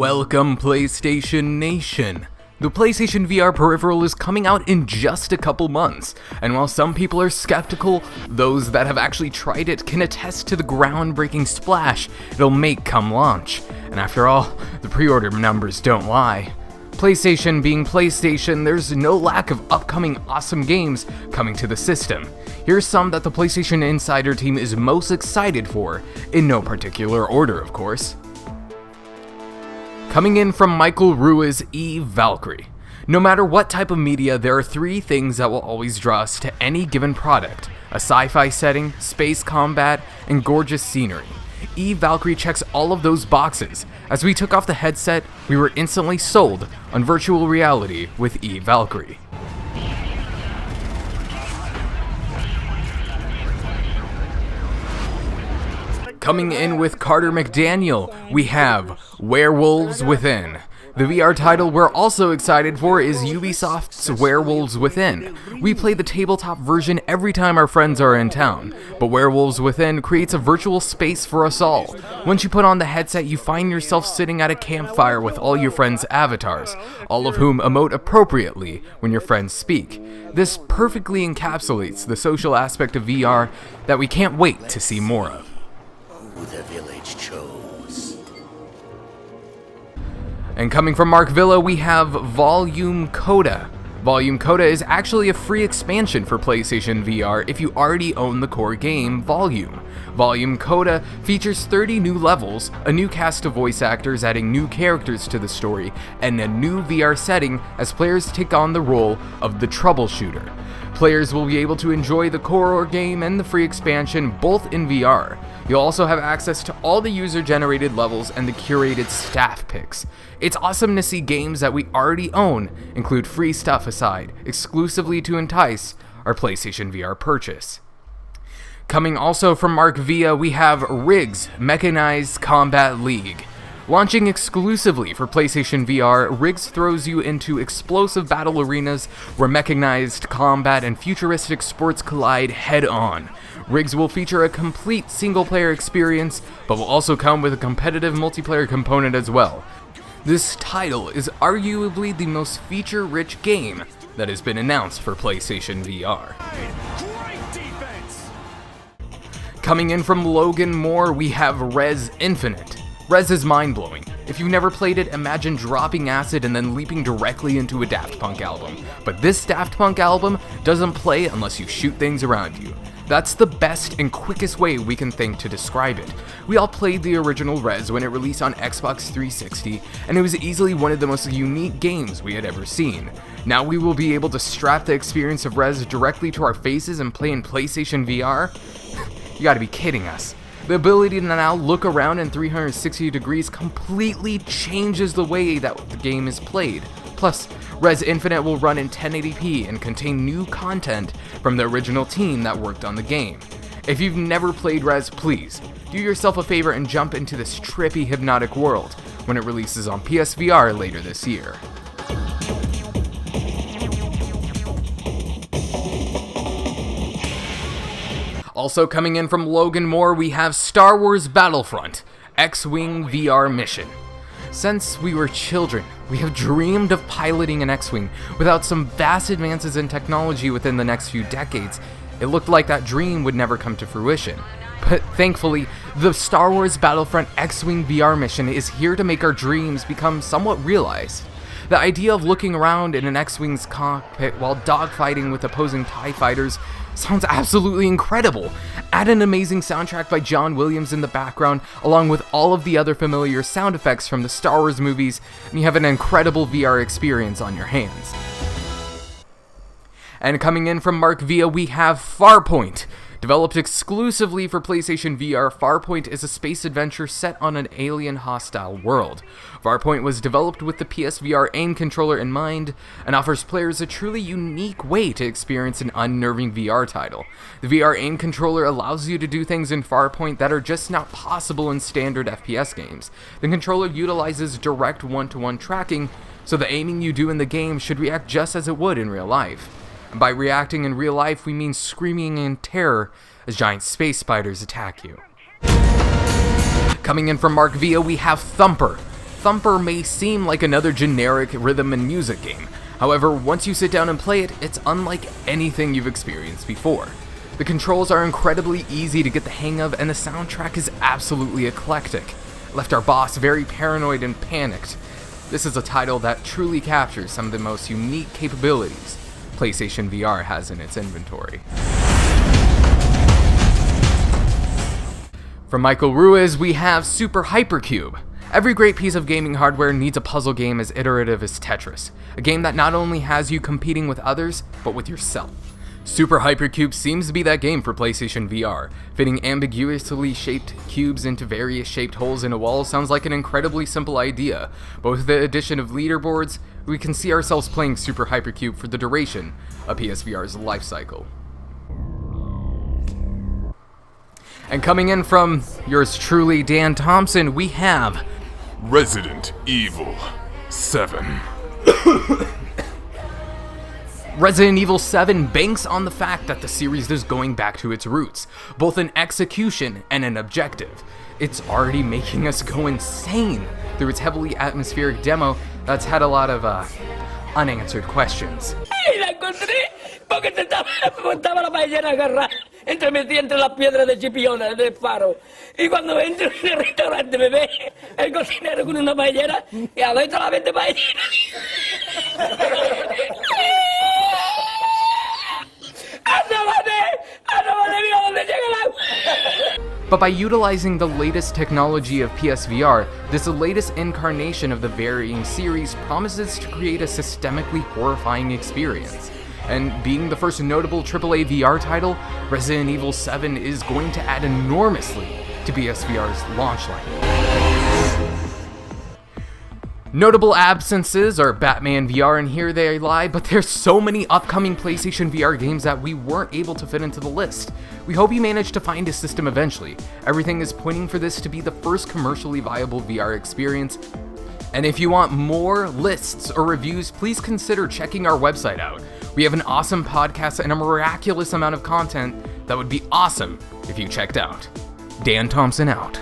Welcome, PlayStation Nation! The PlayStation VR peripheral is coming out in just a couple months, and while some people are skeptical, those that have actually tried it can attest to the groundbreaking splash it'll make come launch. And after all, the pre-order numbers don't lie. PlayStation being PlayStation, there's no lack of upcoming awesome games coming to the system. Here's some that the PlayStation Insider team is most excited for, in no particular order of course. Coming in from Michael Ruiz E. Valkyrie. No matter what type of media, there are three things that will always draw us to any given product: a sci-fi setting, space combat, and gorgeous scenery. E. Valkyrie checks all of those boxes. As we took off the headset, we were instantly sold on virtual reality with E. Valkyrie. Coming in with Carter McDaniel, we have Werewolves Within. The VR title we're also excited for is Ubisoft's Werewolves Within. We play the tabletop version every time our friends are in town, but Werewolves Within creates a virtual space for us all. Once you put on the headset, you find yourself sitting at a campfire with all your friends' avatars, all of whom emote appropriately when your friends speak. This perfectly encapsulates the social aspect of VR that we can't wait to see more of. The village chose. And coming from Mark Villa, we have Volume Coda. Volume Coda is actually a free expansion for PlayStation VR if you already own the core game, Volume. Volume Coda features 30 new levels, a new cast of voice actors adding new characters to the story, and a new VR setting as players take on the role of the troubleshooter. Players will be able to enjoy the core game and the free expansion both in VR. You'll also have access to all the user-generated levels and the curated staff picks. It's awesome to see games that we already own include free stuff aside, exclusively to entice our PlayStation VR purchase. Coming also from Mark Villa, we have Riggs Mechanized Combat League. Launching exclusively for PlayStation VR, Riggs throws you into explosive battle arenas where mechanized combat and futuristic sports collide head-on. Riggs will feature a complete single-player experience, but will also come with a competitive multiplayer component as well. This title is arguably the most feature-rich game that has been announced for PlayStation VR. Coming in from Logan Moore, we have Rez Infinite. Rez is mind-blowing. If you've never played it, imagine dropping acid and then leaping directly into a Daft Punk album. But this Daft Punk album doesn't play unless you shoot things around you. That's the best and quickest way we can think to describe it. We all played the original Rez when it released on Xbox 360, and it was easily one of the most unique games we had ever seen. Now we will be able to strap the experience of Rez directly to our faces and play in PlayStation VR? You gotta be kidding us. The ability to now look around in 360 degrees completely changes the way that the game is played. Plus, Rez Infinite will run in 1080p and contain new content from the original team that worked on the game. If you've never played Rez, please do yourself a favor and jump into this trippy, hypnotic world when it releases on PSVR later this year. Also coming in from Logan Moore, we have Star Wars Battlefront, X-Wing VR Mission. Since we were children, we have dreamed of piloting an X-Wing. Without some vast advances in technology within the next few decades, it looked like that dream would never come to fruition. But thankfully, the Star Wars Battlefront X-Wing VR Mission is here to make our dreams become somewhat realized. The idea of looking around in an X-Wing's cockpit while dogfighting with opposing TIE fighters sounds absolutely incredible. Add an amazing soundtrack by John Williams in the background, along with all of the other familiar sound effects from the Star Wars movies, and you have an incredible VR experience on your hands. And coming in from Mark Villa, we have Farpoint. Developed exclusively for PlayStation VR, Farpoint is a space adventure set on an alien hostile world. Farpoint was developed with the PSVR aim controller in mind and offers players a truly unique way to experience an unnerving VR title. The VR aim controller allows you to do things in Farpoint that are just not possible in standard FPS games. The controller utilizes direct one-to-one tracking, so the aiming you do in the game should react just as it would in real life. And by reacting in real life, we mean screaming in terror as giant space spiders attack you. Coming in from Mark Villa, we have Thumper. Thumper may seem like another generic rhythm and music game. However, once you sit down and play it, it's unlike anything you've experienced before. The controls are incredibly easy to get the hang of, and the soundtrack is absolutely eclectic. It left our boss very paranoid and panicked. This is a title that truly captures some of the most unique capabilities PlayStation VR has in its inventory. From Michael Ruiz, we have Super Hypercube. Every great piece of gaming hardware needs a puzzle game as iterative as Tetris, a game that not only has you competing with others, but with yourself. Super Hypercube seems to be that game for PlayStation VR. Fitting ambiguously shaped cubes into various shaped holes in a wall sounds like an incredibly simple idea, but with the addition of leaderboards, we can see ourselves playing Super Hypercube for the duration of PSVR's life cycle. And coming in from yours truly, Dan Thompson, we have Resident Evil 7. Resident Evil 7 banks on the fact that the series is going back to its roots, both in execution and in objective. It's already making us go insane through its heavily atmospheric demo that's had a lot of unanswered questions. ¡Ay, la encontré! Porque estaba la ballena agarrada metí entre las piedras de chipiona del faro. Y cuando entro en el restaurante me ve el cocinero con una paellera y adentro la vende paellera. ¡Ándale, mira dónde llega el agua! But by utilizing the latest technology of PSVR, this latest incarnation of the varying series promises to create a systemically horrifying experience. And being the first notable AAA VR title, Resident Evil 7 is going to add enormously to PSVR's launch lineup. Notable absences are Batman VR, and here they lie, but there's so many upcoming PlayStation VR games that we weren't able to fit into the list. We hope you manage to find a system eventually. Everything is pointing for this to be the first commercially viable VR experience. And if you want more lists or reviews, please consider checking our website out. We have an awesome podcast and a miraculous amount of content that would be awesome if you checked out. Dan Thompson out.